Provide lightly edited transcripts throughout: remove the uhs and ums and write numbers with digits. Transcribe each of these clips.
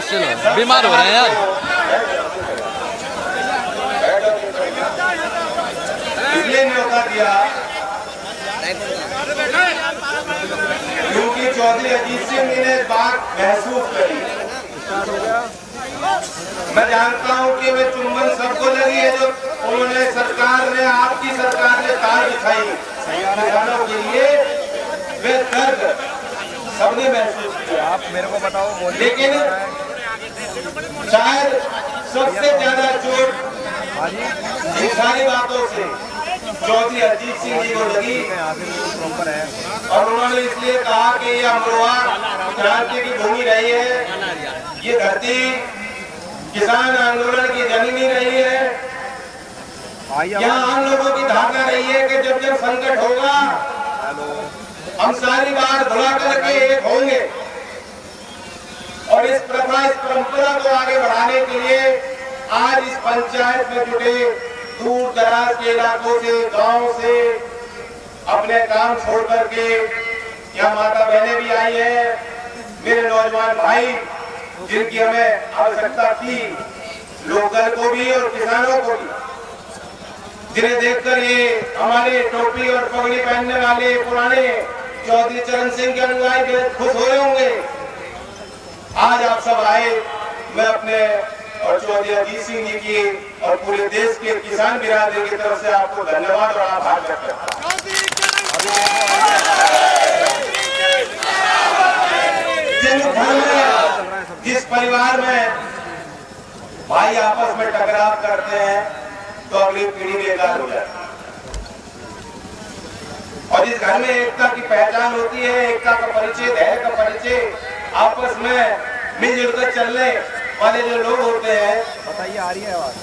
मुश्किल है, बीमार हो रहे हैं यार। इसलिए न्योता दिया क्योंकि चौधरी अजीत सिंह जी ने बात महसूस करी। मैं जानता हूं कि वे चुंबन सबको लगी है जो उन्होंने सरकार ने, आपकी सरकार ने कार दिखाई किसानों के लिए, वे दर्द सबने महसूस किया। आप मेरे को बताओ। लेकिन शायद सबसे ज्यादा चोट इन सारी बातों से चौधरी अजीत सिंह जी को लगी और उन्होंने इसलिए कहा कि ये अमरोहा क्रांति की भूमि रही है, ये धरती किसान आंदोलन की जमीनी रही है, यहाँ हम लोगों की धारणा रही है कि जब जब संकट होगा हम सारी बात भुला करके एक होंगे और इस प्रथा, इस परंपरा को आगे बढ़ाने के लिए आज इस पंचायत में जुटे दूर दराज के इलाकों से, गांव से अपने काम छोड़ करके यहाँ माता बहनें भी आई है, मेरे नौजवान भाई जिनकी हमें आवश्यकता थी, लोकल को भी और किसानों को भी, जिन्हें देखकर ये हमारे टोपी और पगड़ी पहनने वाले पुराने चौधरी चरण सिंह के अनुयायी खुश हो रहे होंगे। आज आप सब आए, मैं अपने और चौधरी अजीत सिंह जी की और पूरे देश के किसान बिरादरी की तरफ से आपको धन्यवाद और आभार व्यक्त करता हूं। जिस परिवार में भाई आपस में टकराव करते हैं तो अगली पीढ़ी बेकार हो जाती है, और जिस घर में एकता की पहचान होती है, एकता का परिचय, धैर्य का परिचय, आपस में मिलजुल कर चलने वाले जो लोग होते हैं, बताइए आ रही है आवाज,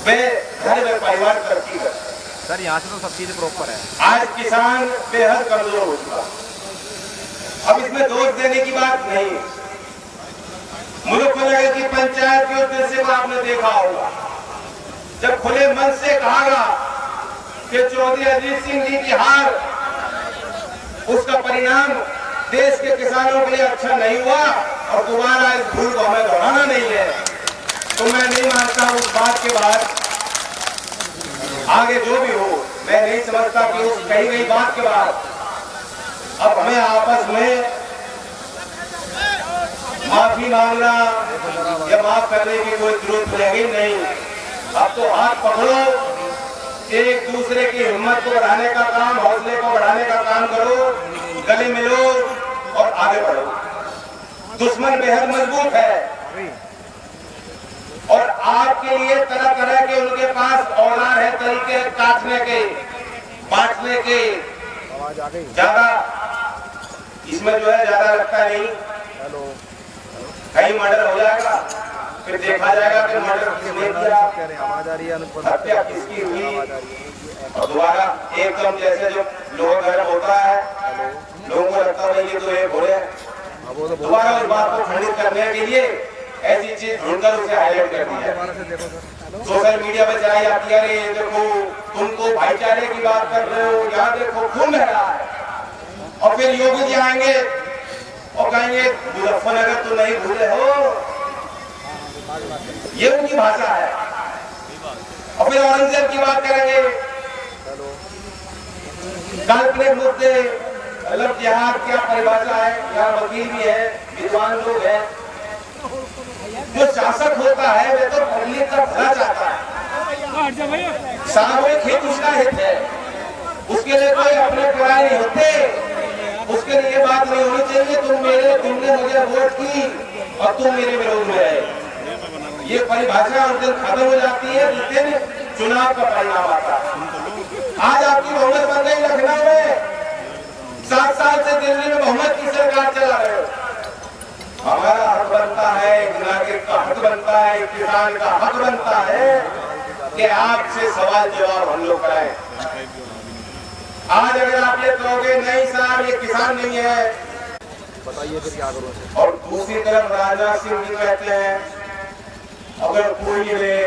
वे घर में परिवार तरक्की करते हैं। सर यहाँ से तो सब चीजें प्रॉपर है। आज किसान बेहद कमजोर हो चुका, अब इसमें दोष देने की बात नहीं। मुजफ्फरनगर की पंचायत के उद्देश्य को आपने देखा होगा, जब खुले मन से कहा कि चौधरी अजीत सिंह जी की हार, उसका परिणाम देश के किसानों के लिए अच्छा नहीं हुआ और दोबारा इस भूल को हमें दोहराना नहीं है, तो मैं नहीं मानता उस बात के बाद आगे जो भी हो, मैं नहीं समझता कि उस कही गई बात के बाद अब हमें आपस में माफी मांगना या माफ करने की कोई जरूरत रहेगी नहीं। अब तो हाथ पकड़ो, एक दूसरे की हिम्मत को बढ़ाने का काम, हौसले को बढ़ाने का काम करो, गले मिलो और आगे बढ़ो। दुश्मन बेहद मजबूत है और आपके लिए तरह तरह के उनके पास औजार है, तरीके काटने के, बांटने के। ज्यादा इसमें जो है ज्यादा लगता नहीं, कहीं मर्डर हो जाएगा, फिर देखा जाएगा कि मर्डर किसने किया, हत्या किसकी हुई, और दोबारा एकदम जैसे जो लोग गर्भ होता है, लोगों को लगता है ये तो एक हो रहे हैं, दोबारा उस बात को खंडित करने के लिए ऐसी चीज ढूंढकर उसे हाईलाइट कर दी है। सोशल मीडिया पे चलाई जाती है, अरे देखो तुम तो भाईचारे की बात कर रहे हो, यहाँ देखो खून बह रहा है, और फिर योगी जी आएंगे और कहेंगे मुजफ्फरनगर तो नहीं भूले हो, ये उनकी भाषा है, और फिर औरंगजेब की बात करेंगे। काल्पनिक मुद्दे, मतलब यहाँ क्या परिभाषा है, यहाँ वकील भी है, विद्वान लोग हैं, जो शासक होता है वे तो पब्लिक का भला चाहता है, सामूहिक हित उसका हित है, उसके लिए कोई अपने पराये नहीं होते, उसके लिए बात नहीं होनी चाहिए तुमने मुझे वोट की और तुम मेरे विरोध में रहे। ये परिभाषा उस दिन खत्म हो जाती है जिस दिन चुनाव का परिणाम आता है। आज आपकी बहुमत बन गई लखनऊ में, 7 साल से दिल्ली में बहुमत की सरकार चला रहे हो। हमारा हक बनता है, एक नागरिक का हक बनता है, एक किसान का हक बनता है कि आपसे सवाल जवाब हम लोग कराएं। आज अगर आप ये कहोगे नहीं साहब ये किसान नहीं है, बताइए फिर क्या करूं। और दूसरी तरफ राजनाथ सिंह जी कहते हैं अगर कोई मिले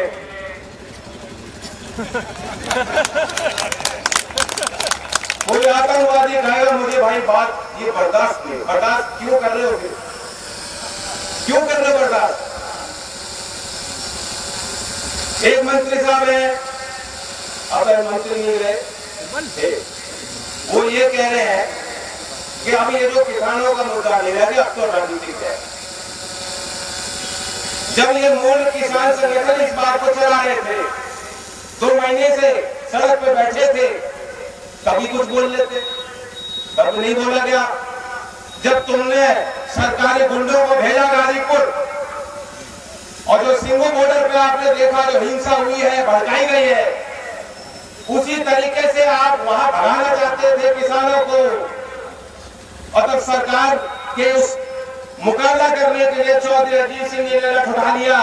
कोई आतंकवादी कहेगा मुझे भाई बात ये बर्दाश्त नहीं, बर्दाश्त क्यों कर रहे हो, क्यों कर रहे हो बर्दाश्त? एक मंत्री साहब है, अब मंत्री नहीं रहे, वो ये कह रहे हैं कि अब ये जो किसानों का मुद्दा नहीं रहा, अब तो राजनीतिक है। जब ये मूल किसान संगठन इस बात को चला रहे थे, 2 महीने से सड़क पे बैठे थे, कभी कुछ बोल लेते, तब नहीं बोला गया। जब तुमने सरकारी गुंडों को भेजा गाजीपुर, और जो सिंगू बॉर्डर पे आपने देखा जो हिंसा हुई है, भड़काई गई है, उसी तरीके से आप वहां भगाना चाहते थे किसानों को, और तब सरकार के उस मुकाबला करने के लिए चौधरी अजीत सिंह जी ने लठ उठा लिया,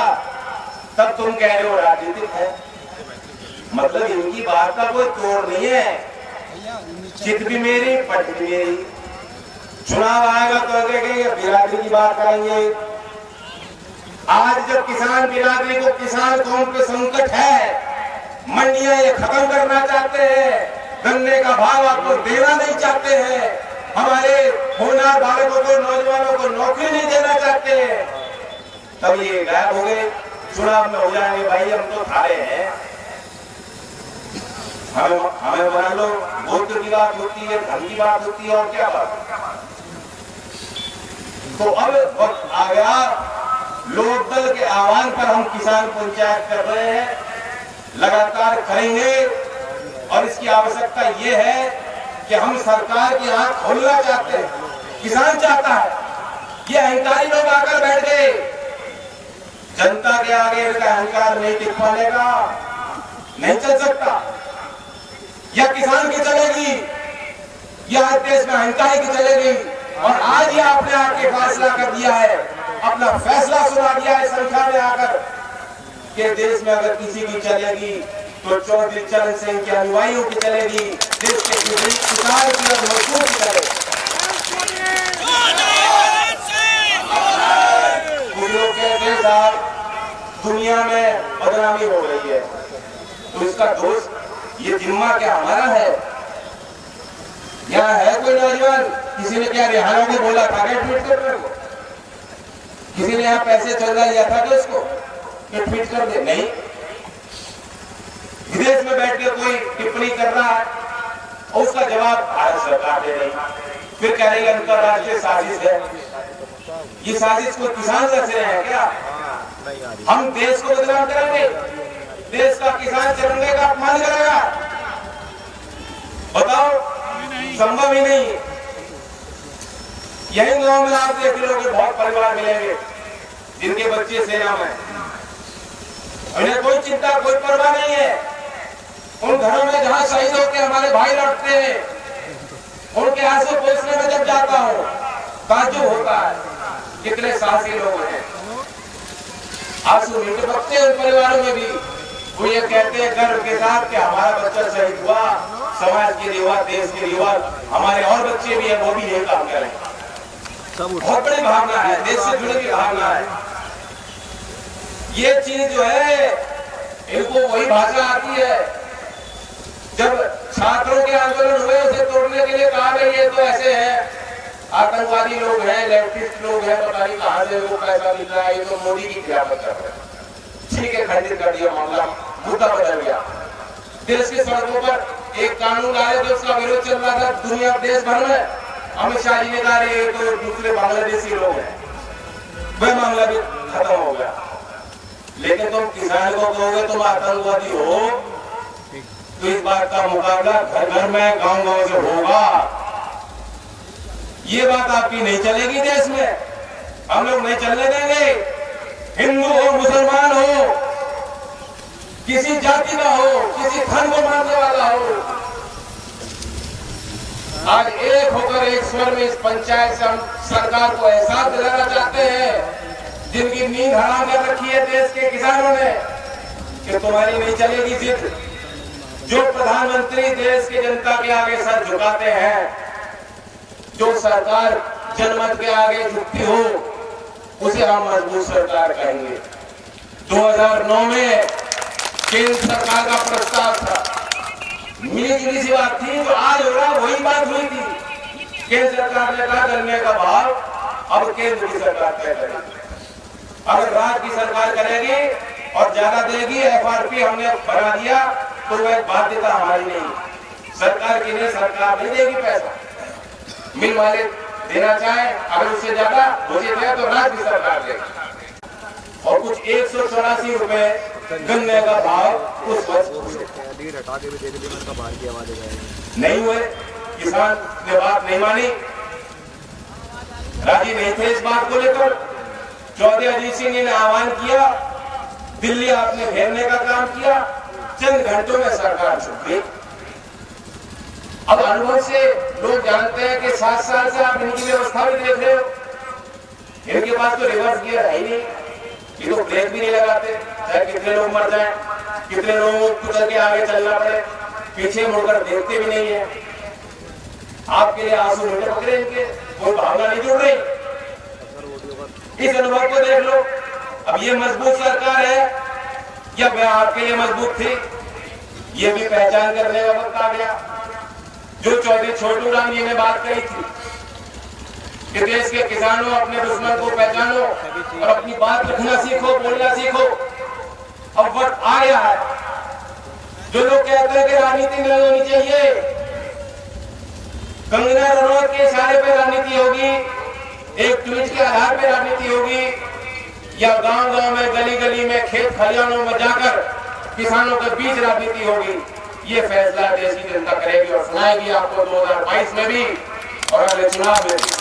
तब तुम कह रहे हो राजनीतिक है। मतलब इनकी बात का कोई तोड़ नहीं है, चित भी मेरी पट भी मेरी। चुनाव आएगा तो कहेंगे बिरादरी की बात करेंगे। आज जब किसान बिरादरी को, किसान कौम पे संकट है, मंडियां ये खत्म करना चाहते हैं, गन्ने का भाव आपको देना नहीं चाहते हैं, हमारे होनहार बालकों को, नौजवानों को नौकरी नहीं देना चाहते हैं, तब ये गायब हो गए, चुनाव में हो जाएंगे। भाई हम तो थारे हैं, हमें मान लो वोट की बात होती है, धन की बात होती है, और क्या बात। तो अब वक्त आ गया, लोकदल के आह्वान पर हम किसान पंचायत कर रहे हैं, लगातार करेंगे, और इसकी आवश्यकता ये है कि हम सरकार की आंख खोलना चाहते हैं। किसान चाहता है, ये अहंकारी लोग आकर बैठ गए, जनता के आगे इनका अहंकार नहीं टिक पाएगा, नहीं चल सकता। या किसान की चलेगी, या देश में अहंकारी की चलेगी। और आज ये आपने आके फैसला कर दिया है, अपना फैसला सुना दिया है संख्या में आकर, कि देश में अगर किसी की चलेगी तो चौधरी चरण सिंह के अनुयायियों की चलेगी, देश के किसान की और मजदूर की चलेगी। कुछ लोग कहते हैं साहब दुनिया में बदनामी हो रही है, तो इसका दोष, ये जिम्मा क्या हमारा है? यहाँ है कोई नौजवान, किसी ने क्या रिहाना को बोला था क्या ट्वीट कर रहे हो? किसी ने यहाँ पैसे चंदा लिया था क्या उसको कि ट्वीट कर दे? नहीं। विदेश में बैठ के कोई टिप्पणी कर रहा है और उसका जवाब भारत सरकार दे रही, फिर कह रही है अंतरराष्ट्रीय साजिश है। ये साजिश को किसान रच रहे हैं क्या? हम देश को बदनाम करेंगे, देश का किसान तिरंगे का अपमान करेगा? बताओ, संभव ही नहीं। यही गांव में आप देख लोगे, बहुत परिवार मिलेंगे जिनके बच्चे सेना में, उन्हें कोई चिंता, कोई परवाह नहीं है। उन घरों में जहां शहीद होकर हमारे भाई लौटते हैं, उनके आंसू पोंछने में जब जाता हूं, ताज्जुब होता है कितने साहसी लोग हैं। आंसू नहीं टपकते उन परिवारों में भी। वो ये कहते हैं गर्व के साथ कि हमारा बच्चा शहीद हुआ, समाज के लिए हुआ, देश के लिए हुआ, हमारे और बच्चे भी हैं, वो भी यही काम करें। बहुत बड़ी भावना है, देश से जुड़ी हुई भावना है। ये चीज जो है, इनको वही भाषा आती है। जब छात्रों के आंदोलन हुए, उसे तोड़ने के लिए कहा गया ये तो ऐसे है, आतंकवादी लोग हैं, लेफ्टिस्ट लोग हैं, पता नहीं कहां से वो पैसा मिल रहा है, ये तो मोदी की क्रियामत कर रहे हैं। ठीक है, खंडित कर दिया मामला, मुद्दा बदल गया। देश की सड़कों पर एक कानून आया जो उसका विरोध चल रहा था दुनिया देश भर में, अमित शाह जी ने कहा ये तो दूसरे बांग्लादेशी लोग हैं, वह मामला भी खत्म हो गया। लेकिन तुम किसान को कहोगे तुम आतंकवादी हो, तो इस बात का मुकाबला घर घर में, गांव गांव से होगा। ये बात आपकी नहीं चलेगी देश में, हम लोग नहीं चलने देंगे। हिंदू हो, मुसलमान हो, किसी जाति का हो, किसी धर्म को मानने वाला हो, आज एक होकर एक स्वर में इस पंचायत से हम सरकार को एहसास दिलाना चाहते हैं, जिनकी नींद हराम कर रखी है देश के किसानों ने, कि तुम्हारी नहीं चलेगी जिद। जो प्रधानमंत्री देश की जनता के आगे सर झुकाते हैं, जो सरकार जनमत के आगे झुकती हो, उसे हम मजबूत सरकार कहेंगे। 2009 में केंद्र सरकार का प्रस्ताव था, मिली जुली सी बात थी, जो आज हो रहा वही बात हुई थी। केंद्र सरकार ने कहा गन्ने का भाव अब केंद्र की सरकार तय करेगी। अगर राज्य की सरकार करेगी और ज्यादा देगी, FRP हमने बना दिया तो वह बाध्यता हमारी नहीं, सरकार की नहीं, सरकार नहीं देगी पैसा। मिल वाले देना चाहे, अगर उससे ज्यादा उचित है तो राज्य की सरकार देगी। और कुछ 184 रुपए गन्ने का भाव उस वक्त नहीं हुए, किसान ने बात नहीं मानी, राजी नहीं थे इस बात को लेकर। चौधरी अजीत सिंह जी ने आह्वान किया, दिल्ली आपने घेरने का काम किया, चंद घंटों में सरकार छूट गई। अब अनुभव से लोग जानते हैं कि 7 साल से आप इनकी व्यवस्था भी देख रहे हो, इनके पास तो रिवर्स गियर है ही नहीं, ये तो ब्रेक भी नहीं लगाते, चाहे कितने लोग मर जाएं, कितने लोगों को कुचल के आगे चलना पड़े, पीछे मुड़कर देखते भी नहीं है। आपके लिए आंसू नहीं टपक रहे इनके, कोई भावना नहीं जुड़ रही। इस अनुभव को देख लो। अब ये मजबूत सरकार है या वह आपके लिए मजबूत थी, ये भी पहचान करने का वक्त आ गया। जो चौधरी छोटू राम जी ने बात कही थी कि देश के किसानों अपने दुश्मन को पहचानो और अपनी बात रखना सीखो, बोलना सीखो, अब वक्त आ गया है। जो लोग कहते हैं कि राजनीति नहीं होनी चाहिए, कंगना रनौत के इशारे पे राजनीति होगी, एक ट्वीट के आधार पे राजनीति होगी, या गांव-गांव में, गली-गली में, खेत खलिहानों में जाकर किसानों के बीच राजनीति होगी, ये फैसला देश की जनता करेगी और सुनाएगी आपको 2022 में भी और अगले चुनाव में भी।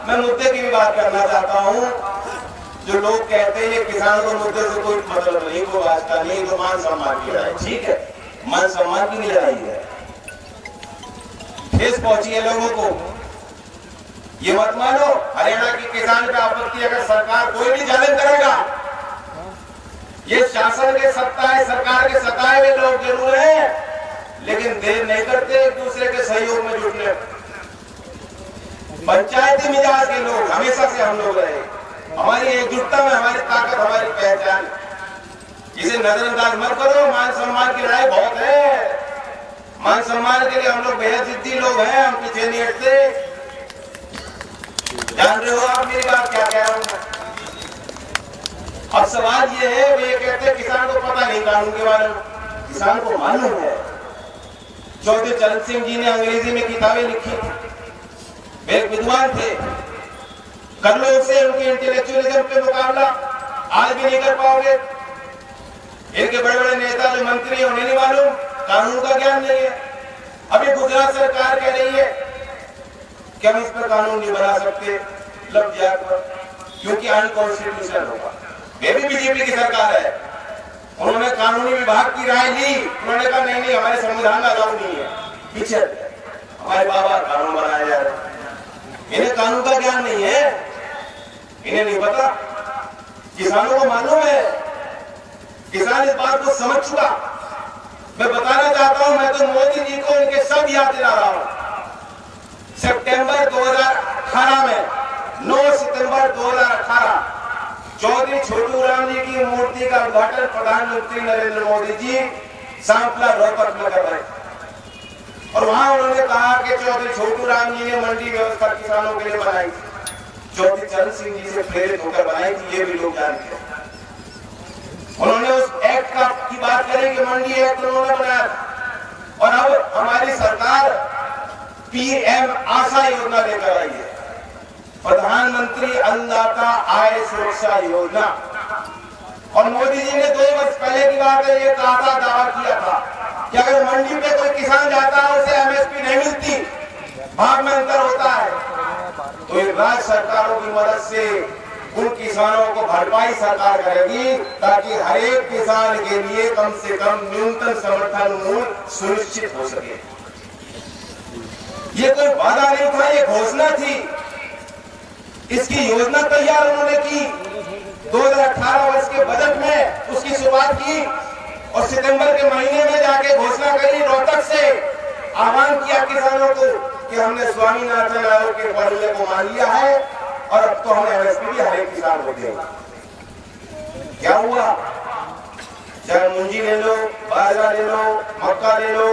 मैं मुद्दे की भी बात करना चाहता हूँ। जो लोग कहते हैं ये किसानों को मुद्दे से कोई मतलब नहीं, कोई वास्ता नहीं, तो मान सम्मान की लड़ाई, ठीक है, मान सम्मान की लड़ाई है, ठेस पहुंची है लोगों को। ये मत मानो हरियाणा की किसान पे आपत्ति अगर सरकार कोई भी जलन करेगा, ये शासन के सत्ता है, सरकार के सताए हुए लोग जरूर हैं, लेकिन देर नहीं करते एक दूसरे के सहयोग में जुटने। पंचायती मिजाज के लोग हमेशा से हम लोग रहे, हमारी एकजुटता में हमारी ताकत, हमारी पहचान, इसे नजरअंदाज मत करो। मान सम्मान की लड़ाई बहुत है, मान सम्मान के लिए हम लोग बेहद जिद्दी लोग हैं, हम पीछे नहीं हटते। जान रहे हो आप मेरी बात क्या कह रहा हूं। अब सवाल ये है, वे कहते हैं किसान को पता नहीं कानून के बारे में, किसान को मालूम है। चौधरी चरण सिंह जी ने अंग्रेजी में किताबें लिखी, वे एक विद्वान थे, कर लो उससे उनके इंटेलेक्चुअलिज्म पे मुकाबला, आज भी नहीं कर पाओगे। इनके बड़े बड़े नेता जो मंत्री हैं उन्हें नहीं मालूम, कानून का ज्ञान नहीं है। अभी गुजरात सरकार कह रही है कि हम इस पर कानून नहीं बना सकते लफ्ज पर, क्योंकि अनकॉन्स्टिट्यूशनल होगा। वे भी बीजेपी की सरकार है, उन्होंने कानूनी विभाग की राय ली, उन्होंने कहा नहीं नहीं हमारे संविधान में अलाउ नहीं है, पीछे हमारे बाबा कानून बनाया जा रहा है। इन्हें कानून का ज्ञान नहीं है, इन्हें नहीं पता, किसानों को मालूम है, किसान इस बात को समझ चुका। मैं बताना चाहता हूं, मैं तो मोदी जी को इनके सब याद दिला रहा हूं। सितंबर 2018 में 9 सितंबर 2018 चौधरी छोटू राम जी की मूर्ति का उद्घाटन प्रधानमंत्री नरेंद्र मोदी जी सांपला रोहतक में कर रहे थे, और वहां उन्होंने कहा कि चौधरी छोटू राम जी ने मंडी व्यवस्था किसानों के लिए बनाई थी, चौधरी चरण सिंह जी से प्रेरित होकर बनाई थी, ये भी लोग जानते हैं। उन्होंने उस एक्ट की बात करें कि मंडी एक्ट उन्होंने बनाया, और अब हमारी सरकार पीएम आशा योजना लेकर आई है, प्रधानमंत्री अन्नदाता आय सुरक्षा योजना। और मोदी जी ने 2 वर्ष पहले की बात है, ये कहा था, दावा किया था कि अगर मंडी पे कोई किसान जाता है उसे एमएसपी नहीं मिलती, भाव में अंतर होता है, तो ये राज्य सरकारों की मदद से उन किसानों को भरपाई सरकार करेगी, ताकि हर एक किसान के लिए कम से कम न्यूनतम समर्थन मूल्य सुनिश्चित हो सके। ये कोई वादा नहीं था, ये घोषणा थी। इसकी योजना तैयार उन्होंने की, 2018 वर्ष के बजट में उसकी शुरुआत की, और सितंबर के महीने में जाके घोषणा करी, रोहतक से आह्वान किया किसानों को कि हमने स्वामीनाथन आयोग के फॉर्मूले को मान लिया है और अब तो हम एमएसपी भी हर एक किसान को देंगे। क्या हुआ? चाहे मुंजी ले लो, बाजरा ले लो, मक्का ले लो,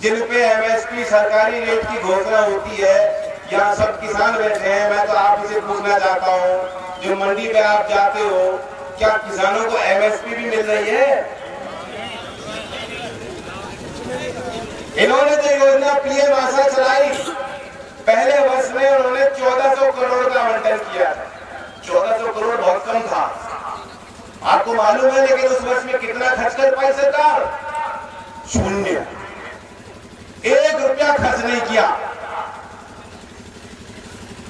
जिन पे एमएसपी सरकारी रेट की घोषणा होती है, यहाँ सब किसान बैठे हैं। मैं तो आप इसे पूछना चाहता हूँ, जो मंडी पे आप जाते हो, क्या किसानों को एमएसपी भी मिल रही है? इन्होंने जो योजना पीएम आशा चलाई, पहले वर्ष में उन्होंने 1400 करोड़ का आवंटन किया। 1400 करोड़ बहुत कम था, आपको मालूम है, लेकिन उस वर्ष में कितना खर्च कर पाई सरकार? 0। 1 रुपया खर्च नहीं किया।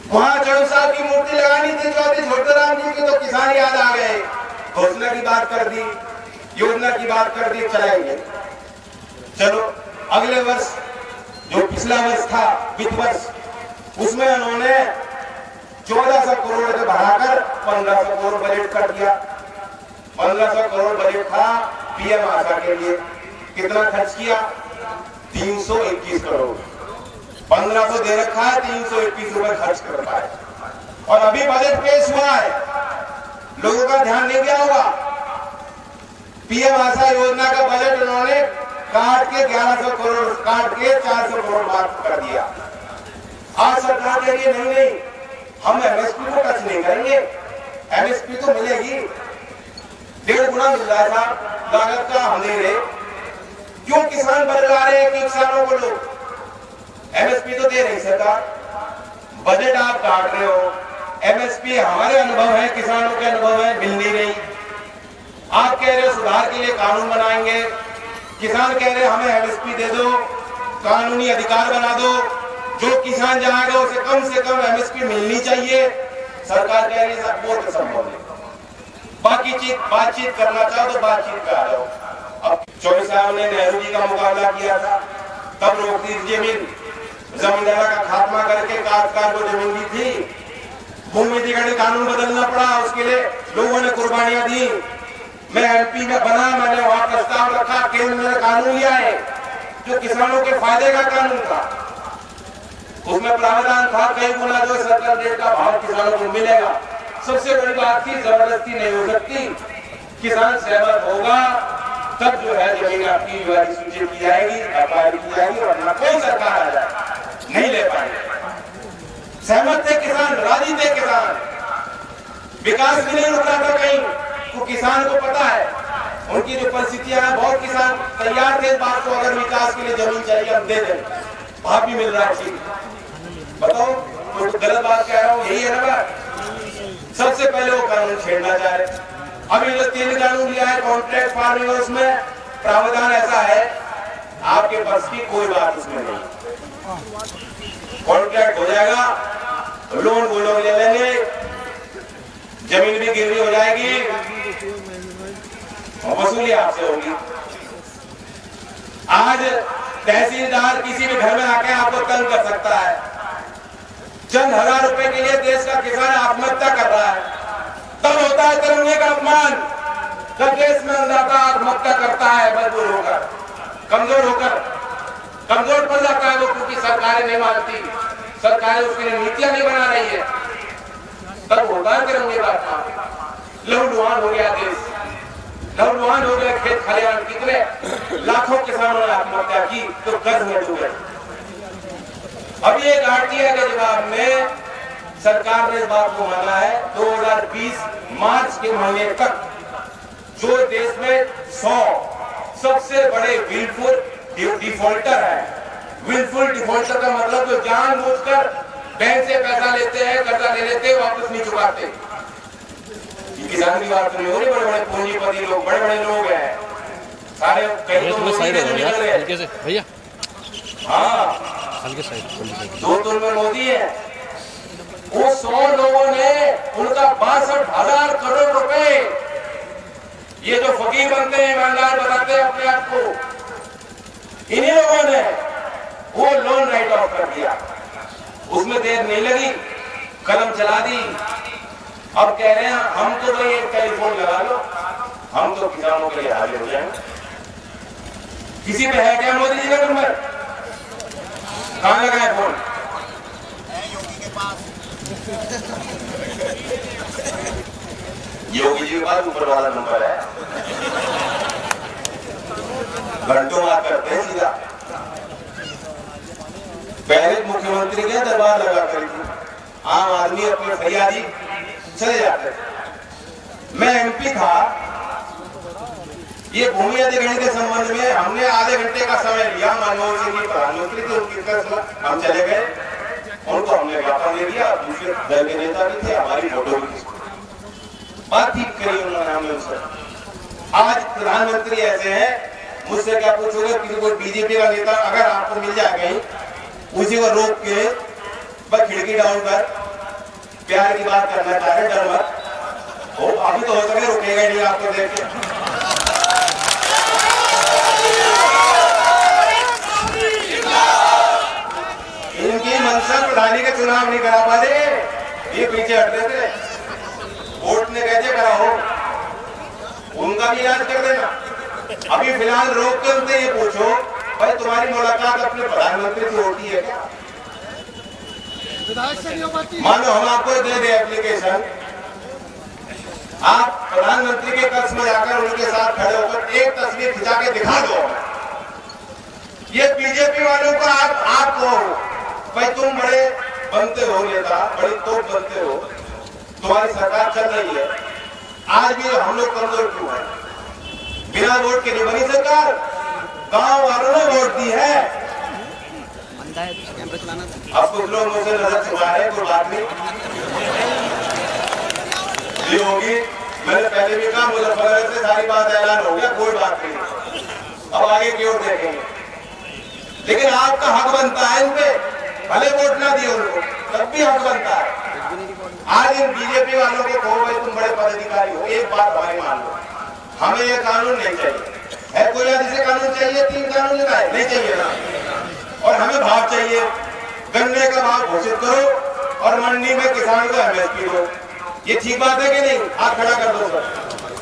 वहां चौधरी साहब की मूर्ति लगानी थी चौधरी छोटेराम जी की, तो किसान याद आ गए, घोषणा की बात कर दी, योजना की बात कर दी, चलाएंगे। चलो अगले वर्ष, जो पिछला वर्ष था वित्त वर्ष, उसमें उन्होंने 1400 करोड़ से बढ़ाकर 1500 करोड़ बजट कर दिया। 1500 करोड़ बजट था पीएम आशा के लिए। कितना खर्च किया? 321 करोड़। 1500 दे रखा है, 321 रुपए खर्च कर पाए। और अभी बजट पेश हुआ है, लोगों का ध्यान नहीं गया होगा, पीएम आशा योजना का बजट उन्होंने काट के 1100 करोड़ काट के 400 करोड़ माफ कर दिया। आज सरकार कह रही है नहीं, हम एमएसपी को टच नहीं करेंगे, एमएसपी तो मिलेगी, 1.5 गुना मिल रहा था लागत का, हम दे रहे। क्यों किसान बरगा रहे हैं कि किसानों को लोग एमएसपी तो दे रही सरकार, बजट आप काट रहे हो। एमएसपी हमारे अनुभव है, किसानों के अनुभव है, मिल नहीं रही। आप कह रहे हो सुधार के लिए कानून बनाएंगे, किसान कह रहे हैं हमें एमएसपी दे दो, कानूनी अधिकार बना दो, जो किसान जाएगा उसे कम से कम एमएसपी मिलनी चाहिए। सरकार कह रही है सब वो तो संभव नहीं। बातचीत करना चाहो तो बातचीत कर रहे हो। अब चौधरी साहब ने नेहरू जी का मुकाबला किया था, तब रोक दी जमीन, जमींदारा का खात्मा करके काश्तकार को जमीन दी थी। भूमि अधिग्रहण कानून बदलना पड़ा, उसके लिए लोगों ने कुर्बानियां दी। मैं एमपी में बना, मैंने वहां प्रस्ताव रखा, केंद्र ने कानून लिया है जो किसानों के फायदे का कानून था। उसमें प्रावधान था कई गुना जो सरकार रेट का भाव किसानों को मिलेगा। सबसे बड़ी बात थी जबरदस्ती नहीं हो सकती, किसान सहमत होगा तब जो है जमीन आपकी विवादी सूची की जाएगी, अपारी की जाएगी, वरना कोई सरकार आ जाए नहीं ले पाएंगे। सहमत थे किसान, राजी थे किसान। विकास भी नहीं रुक रहा था कहीं, तो किसान को पता है उनकी जो परिस्थितियां हैं, बहुत किसान तैयार थे इस बात को, अगर विकास के लिए जमीन चाहिए हम दे दें, भाव भी मिल रहा है। ठीक बताओ, तो गलत बात कह रहा हूँ, यही है ना बात। सबसे पहले वो कानून छेड़ना चाह रहे। अभी जो 3 कानून लिया है कॉन्ट्रैक्ट फार्मिंग, उसमें प्रावधान ऐसा है आपके बस की कोई बात उसमें नहीं। कॉन्ट्रैक्ट हो जाएगा, लोन वो लोग ले लेंगे, जमीन भी गिरवी हो जाएगी और वसूली आपसे होगी। आज तहसीलदार किसी भी घर में आके आपको तंग कर सकता है। चंद हजार रुपए के लिए देश का किसान आत्महत्या कर रहा है। तब होता है तिरंगे का अपमान, जब देश में अन्नदाता आत्महत्या करता है मजबूर होकर, कमजोर पड़ जाता है वो, क्योंकि सरकारें नहीं मानती, सरकारें उसके लिए नीतियां नहीं बना रही है। तब होता है तिरंगे का अपमान। लहूलुहान हो गया देश, लहूलुहान हो गया खेत खलिहान। कितने लाखों किसानों ने आत्महत्या की तो कर्ज में डूबे। अभी एक आरटीआई के जवाब में सरकार ने इस बात को माना है 2020 मार्च के महीने तक जो देश में 100 सबसे बड़े विलफुल डिफॉल्टर है। विलफुल डिफॉल्टर का मतलब जो जानबूझकर बैंक से पैसा लेते हैं, कर्जा ले लेते हैं, वापस नहीं चुकाते। किसान की बात नहीं हो रही, बड़े बड़े पूंजीपति लोग, बड़े बड़े लोग हैं सारे, कहीं तो साइड हो यार हल्के से भैया, हाँ हल्के साइड, 2 तुल में मोदी है। वो 100 लोगों ने उनका 62,000 करोड़ रुपए, ये जो फकीर बनते हैं, ईमानदार बताते हैं अपने आप को, इन्हीं लोगों ने वो लोन राइट ऑफ कर दिया। उसमें देर नहीं लगी, कलम चला दी। अब कह रहे हैं हम तो भाई एक टेलीफोन लगा लो, हम तो किसानों के लिए हाजिर हो जाएंगे। किसी पे है क्या मोदी जी का नंबर? कहां लगा है फोन? योगी जी के पास ऊपर वाला नंबर है, घंटों बात करते हैं सीधा। प्रधानमंत्री के दरबार लगा करी थी, आम आदमी अपने फरियादी चले जाते थे। मैं एमपी था, ये भूमि अधिग्रहण के संबंध में हमने आधे घंटे का समय लिया। मनमोहन सिंह जी प्रधानमंत्री थे, उनकी तरफ हम चले गए, उनको हमने ज्ञापन दे दिया। दूसरे दल के नेता भी थे, हमारी फोटो भी बातचीत करी उन्होंने हमें उनसे। आज प्रधानमंत्री ऐसे हैं, मुझसे क्या पूछोगे, किसी को बीजेपी का नेता अगर आपको मिल जाए कहीं, उसी को रोक के बस खिड़की डाउन कर प्यार की बात करना चाहे, डर मत हो, अभी तो हो सके रुकेगा नहीं आपको देख के। इनकी मंशा प्रधानी के चुनाव नहीं करा पा रहे, ये पीछे हटते थे, वोट ने कैसे कराओ, उनका भी इलाज कर देना। अभी फिलहाल रोक के उनसे ये पूछो, भाई तुम्हारी मुलाकात अपने प्रधानमंत्री से होती है क्या? मानो हम आपको दे दे एप्लीकेशन, आप प्रधानमंत्री के कक्ष में जाकर उनके साथ खड़े होकर एक तस्वीर खिंचा के दिखा दो। ये बीजेपी वालों का आप कहो, भाई तुम बड़े बनते हो नेता, बड़ी तोप बनते हो, तुम्हारी सरकार चल रही है, आज भी हम लोग कमजोर क्यों है? बिना वोट के नहीं बनी सरकार, गांव वालों ने वोट दी है। अब कुछ लोग मुझसे नजर चुका है, कोई बात नहीं, ये होगी। मैंने पहले भी कहा मुजफ्फरनगर से सारी बात ऐलान हो गया, कोई बात नहीं, अब आगे की ओर देखेंगे। लेकिन आपका हक बनता है इन पे, भले वोट ना दिए उनको, तब भी हक बनता है। आज इन बीजेपी वालों को कहो भाई तुम बड़े पदाधिकारी हो, एक बात हमारी मान लो, हमें ये कानून नहीं चाहिए है। कोई जिसे कानून चाहिए, 3 कानून लगाए, नहीं चाहिए ना। और हमें भाव चाहिए, गन्ने का भाव घोषित करो और मंडी में किसान को एमएसपी दो। ये ठीक बात है कि नहीं? हाथ खड़ा कर दो सर।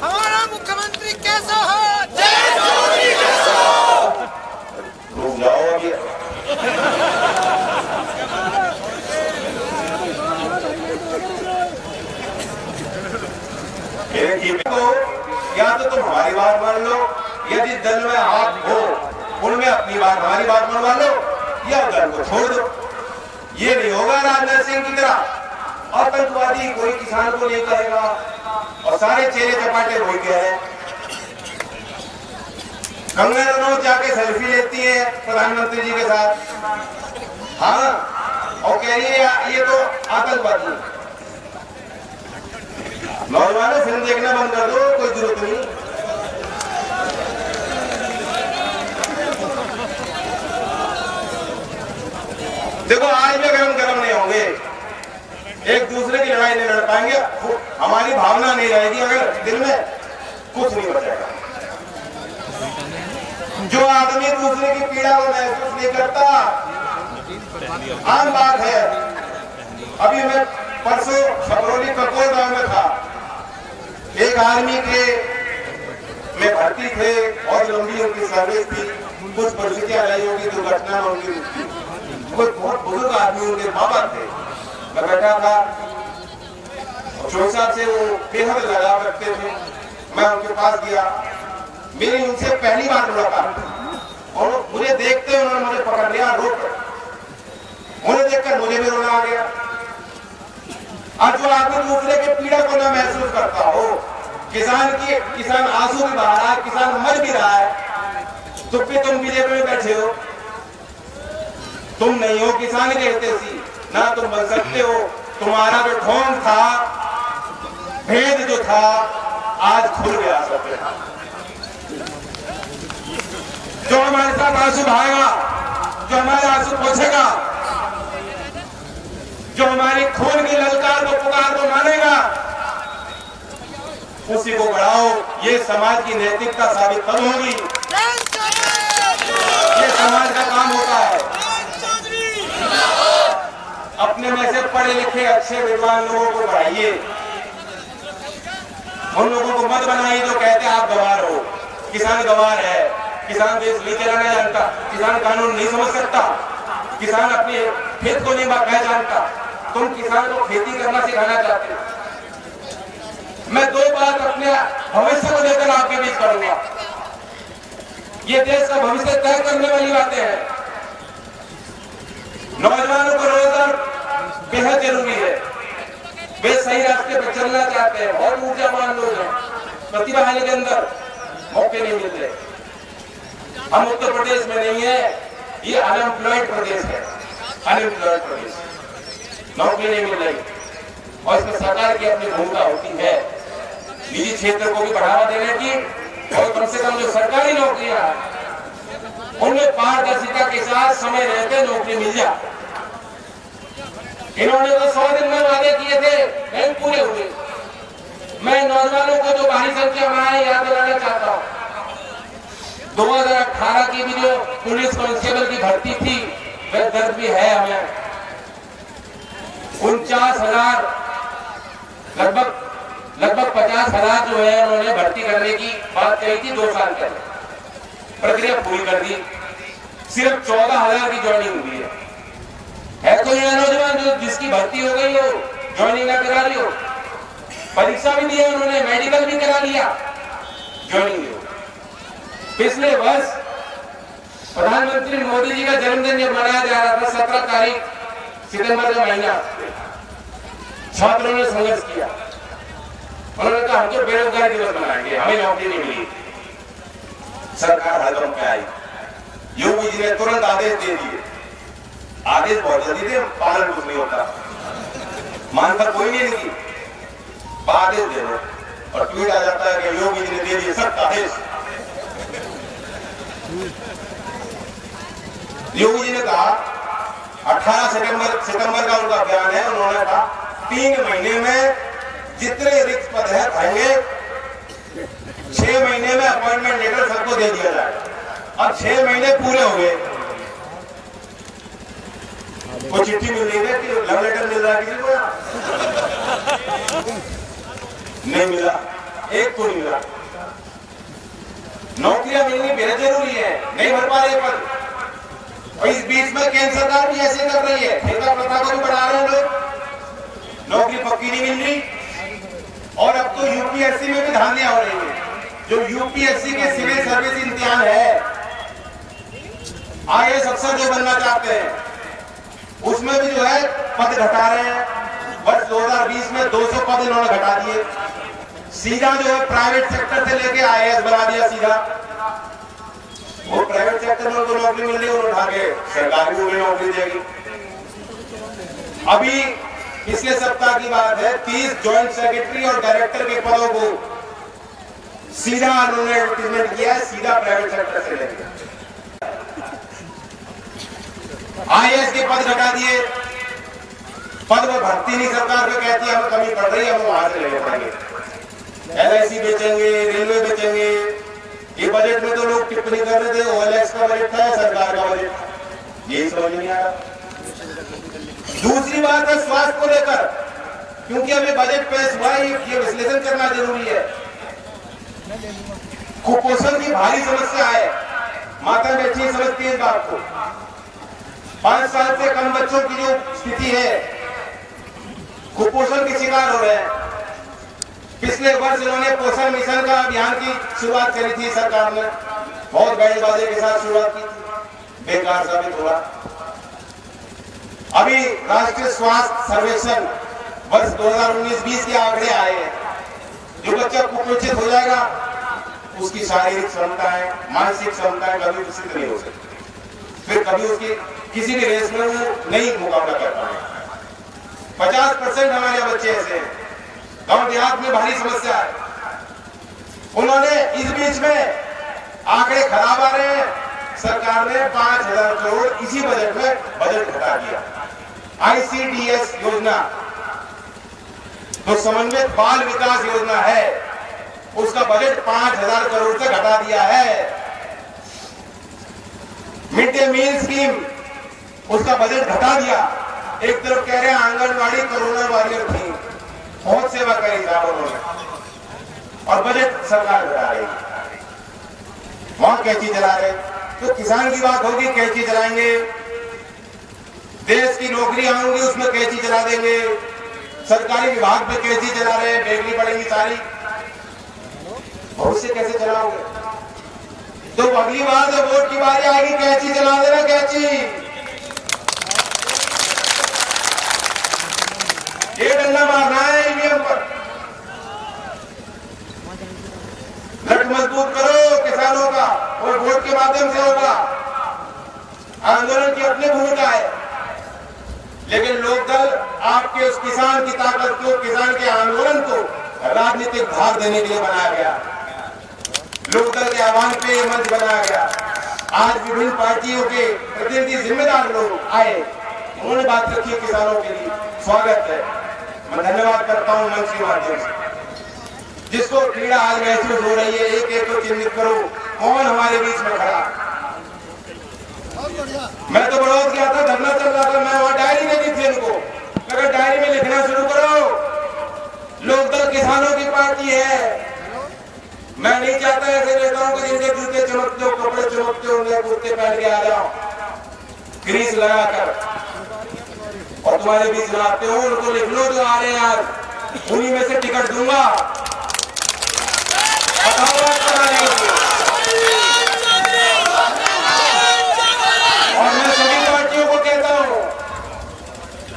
हमारा मुख्यमंत्री कैसा है? रुक जाओ अभी। या तो तुम हमारी बात मान लो, यदि दल में आप हो उनमें अपनी बात हमारी बात मनवा लो, या दल को छोड़ दो। ये नहीं होगा राजनाथ सिंह की तरह आतंकवादी कोई किसान को नहीं कहेगा और सारे चेहरे चपाटे वही कह रहे हैं। कंगना रनौत जाके सेल्फी लेती है प्रधानमंत्री जी के साथ, हाँ, और कह रही है ये तो आतंकवादी। नौजवानों फिल्म देखना बंद कर दो, कोई जरूरत नहीं। देखो आज में गरम गरम नहीं होंगे, एक दूसरे की लड़ाई नहीं लड़ पाएंगे, हमारी भावना नहीं रहेगी अगर दिल में, कुछ नहीं बचेगा। जो आदमी दूसरे की पीड़ा को महसूस नहीं करता, आम बात है। अभी मैं परसों खपरौली ककोर गांव में था, एक आर्मी के में भर्ती थे और लंबी उनकी सर्विस थी, कुछ परिस्थितियां रही होगी, दुर्घटना में उनकी मृत्यु। कोई बहुत बुजुर्ग आदमी उनके बाबा थे, मैं बैठा था, चौधरी साहब से वो बेहद लगाव रखते थे। मैं उनके पास गया, मेरी उनसे पहली बार मुलाकात और मुझे देखते उन्होंने मुझे पकड़ लिया, रोक। उन्हें देखकर मुझे भी रोना आ गया। आज जो आदमी दूसरे के पीड़ा को ना महसूस करता हो, किसान आंसू भी बहा रहा है, किसान मर भी रहा है, तो फिर तुम बीजेपी में बैठे हो। तुम नहीं हो किसान के हितैषी, ना तुम बन सकते हो। तुम्हारा जो ढोंग था, भेद जो था, आज खुल गया सब। जो हमारे साथ आंसू बहाएगा, जो हमारे आंसू पोंछेगा, जो हमारी खून की ललकार को पुकार को मानेगा, उसी को बढ़ाओ। ये समाज की नैतिकता साबित तब होगी, ये समाज का काम होता है। अपने में से पढ़े लिखे अच्छे विद्वान लोगों को बढ़ाइए, उन लोगों को मत बनाइए जो कहते हैं आप गवार हो। किसान गवार है, किसान देश नहीं चलाना जानता, किसान कानून नहीं समझ सकता, किसान अपने खेत को नहीं पहचानता। तुम किसान को खेती करना सिखाना चाहते हो। मैं 2 बात अपने भविष्य को लेकर आपके बीच करूंगा। ये देश का भविष्य तय करने वाली बातें हैं। नौजवानों को रोजगार जरूरी है। वे सही रास्ते पर चलना चाहते हैं, बहुत ऊर्जावान लोग हैं, प्रतिभा है, लेकिन अंदर मौके नहीं मिल रहे। हम उत्तर प्रदेश में नहीं है, ये अनएम्प्लॉयड प्रदेश है, अनएम्प्लॉयड प्रदेश, नौकरी नहीं मिल रही। और इसमें सरकार की अपनी भूमिका होती है, निजी क्षेत्र को भी बढ़ावा देने की, और कम से कम जो सरकारी नौकरियां उनमें पारदर्शिता के साथ समय रहते नौकरी मिल जाए। इन्होंने तो 100 दिन में वादे किए थे, नहीं पूरे हुए। मैं नौजवानों को जो भारी संख्या में आए याद दिलाना चाहता हूँ, 2018 की भी जो पुलिस कांस्टेबल की भर्ती थी, वह दर्द भी है हमें। 49,000 लगभग 50,000 जो है उन्होंने भर्ती करने की बात कही थी 2 साल पहले, प्रक्रिया पूरी कर दी, सिर्फ 14,000 की ज्वाइनिंग हुई है। कोई नौजवान जो जिसकी भर्ती हो गई हो, ज्वाइनिंग ना करा रही हो, परीक्षा भी दी है उन्होंने, मेडिकल भी करा लिया, ज्वाइनिंग हो। पिछले वर्ष प्रधानमंत्री मोदी जी का जन्मदिन जब मनाया जा रहा था, 17 तारीख सितंबर का महीना, छात्रों ने संघर्ष किया। उन्होंने कहा हम तो बेरोजगारी दिवस मनाएंगे, हमें नौकरी नहीं मिली। सरकार हड़कंप में आई, योगी जी ने तुरंत आदेश दे दिए। आदेश बहुत जल्दी थे, पालन कुछ नहीं होता, मानता कोई नहीं थी, आदेश दे दो और ट्वीट आ जाता है कि योगी जी ने दे दिए सख्त आदेश। योगी जी ने कहा 18 सितंबर का उनका बयान है, उन्होंने कहा 3 महीने में जितने रिक्त पद है भरेंगे, 6 महीने में अपॉइंटमेंट लेटर सबको दे दिया जाएगा। अब 6 महीने पूरे हो गए, कोई चिट्ठी मिल रही है कि लव लेटर मिल रहा है किसी को? नहीं मिला, एक को नहीं मिला। नौकरियां मिलनी बेहद जरूरी है, नहीं भर पा रहे पद। और इस बीच में केंद्र सरकार भी ऐसे कर रही है, ठेका प्रथा को भी बढ़ा रहे हैं लोग, नौकरी पक्की नहीं मिल रही। और अब तो यूपीएससी में भी धांधलियां हो रही है। जो यूपीएससी के सिविल सर्विस इम्तिहान है, आईएएस अफसर जो बनना चाहते हैं, उसमें भी जो है पद घटा रहे हैं। वर्ष 2020 में 200 पद इन्होंने घटा दिए, सीधा जो है प्राइवेट सेक्टर से लेके आईएएस बना दिया सीधा। वो प्राइवेट सेक्टर में उनको नौकरी मिल रही है, उन्होंने उठा के सरकार भी उन्हें नौकरी देगी। अभी पिछले सप्ताह की बात है, 30 ज्वाइंट सेक्रेटरी और डायरेक्टर के पदों को सीधा उन्होंने एडवर्टीजमेंट किया है, सीधा प्राइवेट सेक्टर से लेंगे। आईएएस के पद घटा दिए, पद में भर्ती नहीं, सरकार पे कहती है हमें कमी पड़ रही है, हम वहां से लेने पड़ेंगे। एलआईसी बेचेंगे, रेलवे बेचेंगे। ये बजट में तो लोग टिप्पणी कर रहे थे ओएलएक्स का बजट था, सरकार का बजट, यही समझ नहीं आ रहा। दूसरी बात है स्वास्थ्य को लेकर, क्योंकि हमें बजट पेश हुआ है, ये विश्लेषण करना जरूरी है। कुपोषण की भारी समस्या है, माता बच्ची समझती है इस बात को। 5 साल से कम बच्चों की जो स्थिति है, कुपोषण के शिकार हो रहे हैं। पिछले वर्ष इन्होंने पोषण मिशन का अभियान की शुरुआत करी थी सरकार ने, बहुत बैठबाजी के साथ शुरुआत की थी, बेकार साबित हुआ। अभी राष्ट्रीय स्वास्थ्य सर्वेक्षण वर्ष 2019-20 के आंकड़े आए हैं। जो बच्चा कुपोषित हो जाएगा, उसकी शारीरिक क्षमताएं, मानसिक क्षमताएं कभी विकसित नहीं हो सकती, फिर कभी उसकी किसी भी रेस में वो नहीं मुकाबला कर पाएगा। 50% हमारे बच्चे ऐसे हैं, गांव देहात में भारी समस्या है। उन्होंने इस बीच में आंकड़े खराब आ रहे हैं, सरकार ने 5,000 करोड़ इसी बजट में बजट घटा दिया। आईसीडीएस योजना, जो समन्वित बाल विकास योजना है, उसका बजट 5,000 करोड़ से घटा दिया है। मिड डे मील स्कीम, उसका बजट घटा दिया। एक तरफ कह रहे हैं आंगनबाड़ी कोरोना वॉरियर थी, बहुत सेवा करी था उन्होंने, और बजट सरकार घटा रही, वहां कैंची चला रहे। तो किसान की बात होगी, कैंची चलाएंगे। देश की नौकरियां होंगी, उसमें कैंची चला देंगे। सरकारी विभाग में कैंची चला रहे हैं, बेगनी पड़ेगी सारी। भविष्य कैसे चलाओगे? तो अगली बार जब वोट की बारी आएगी, कैंची चला देना, कैंची। आंदोलन की अपनी भूमिका है, लेकिन लोकदल आपके उस किसान की ताकत को, किसान के आंदोलन को राजनीतिक भाग देने के लिए बनाया गया। लोकदल के आह्वान पे ये मंच बनाया गया। आज विभिन्न पार्टियों के प्रतिनिधि, जिम्मेदार लोग आए, उन्होंने बात रखी है किसानों के लिए, स्वागत है। मैं धन्यवाद करता हूं मंच के माध्यम से। जिसको पीड़ा आज महसूस हो रही है, एक एक को चिन्हित करो, कौन हमारे बीच में खड़ा। मैं तो बड़ौद गया था, धरना चल रहा था, मैं वहां डायरी में दी थी उनको, अगर डायरी में लिखना शुरू करो, लोकदल किसानों की पार्टी है। मैं नहीं चाहता ऐसे नेताओं को जिनके जूते चमकते हो, कपड़े चमकते हो, उन्हें कुर्ते पहन के आ जाओ ग्रीस लगाकर और तुम्हारे बीच लाते हो। उनको लिख लो जो आ रहे हैं यार, उन्हीं में से टिकट दूंगा। और मैं सभी पार्टियों को कहता हूँ,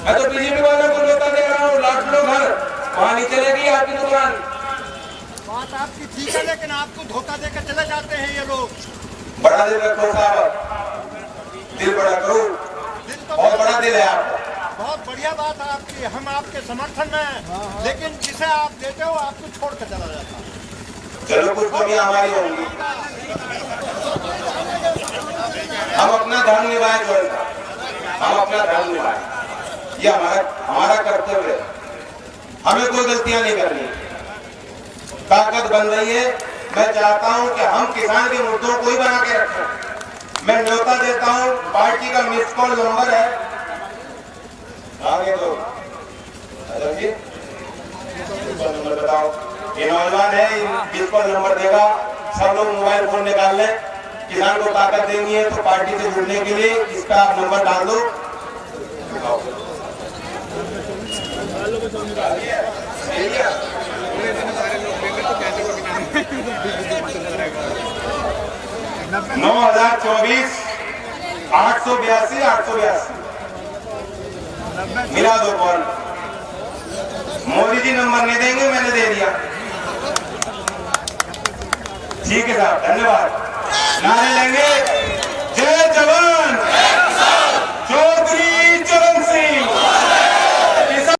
मैं तो बीजेपी वालों को न्योता दे रहा हूँ, लौट लो घर, वहां नहीं चलेगी आपकी दुकान। बात आपकी ठीक है, लेकिन आपको धोखा देकर चले जाते हैं ये लोग। बड़ा दिल रखो साहब, दिल बड़ा करो, बहुत बड़ा दिल है आपका। बहुत बढ़िया बात है आपकी, हम आपके समर्थन में हैं, लेकिन जिसे आप देते हो आपको छोड़ कर चला जाता है। चलो कुछ कमियां हमारी होंगी, हम अपना धर्म निभाएं, हम अपना धर्म निभाएं, ये हमारा कर्तव्य है। हमें कोई गलतियां नहीं करनी, ताकत बन रही है। मैं चाहता हूं कि हम किसान के मुद्दों को ही बना के रखें। मैं न्योता देता हूं, पार्टी का मिस कॉल नंबर है, आगे तो नंबर बताओ, ये नौजवान है, मिस कॉल नंबर देगा, सब लोग मोबाइल फोन निकाल लें। किसान को ताकत देनी है तो पार्टी से जुड़ने के लिए इसका नंबर डाल दो। 9024 882 882 मिला दो कॉल। मोदी जी नंबर नहीं देंगे, मैंने दे दिया। ठीक है साहब, धन्यवाद। नारे लेंगे, जय जवान।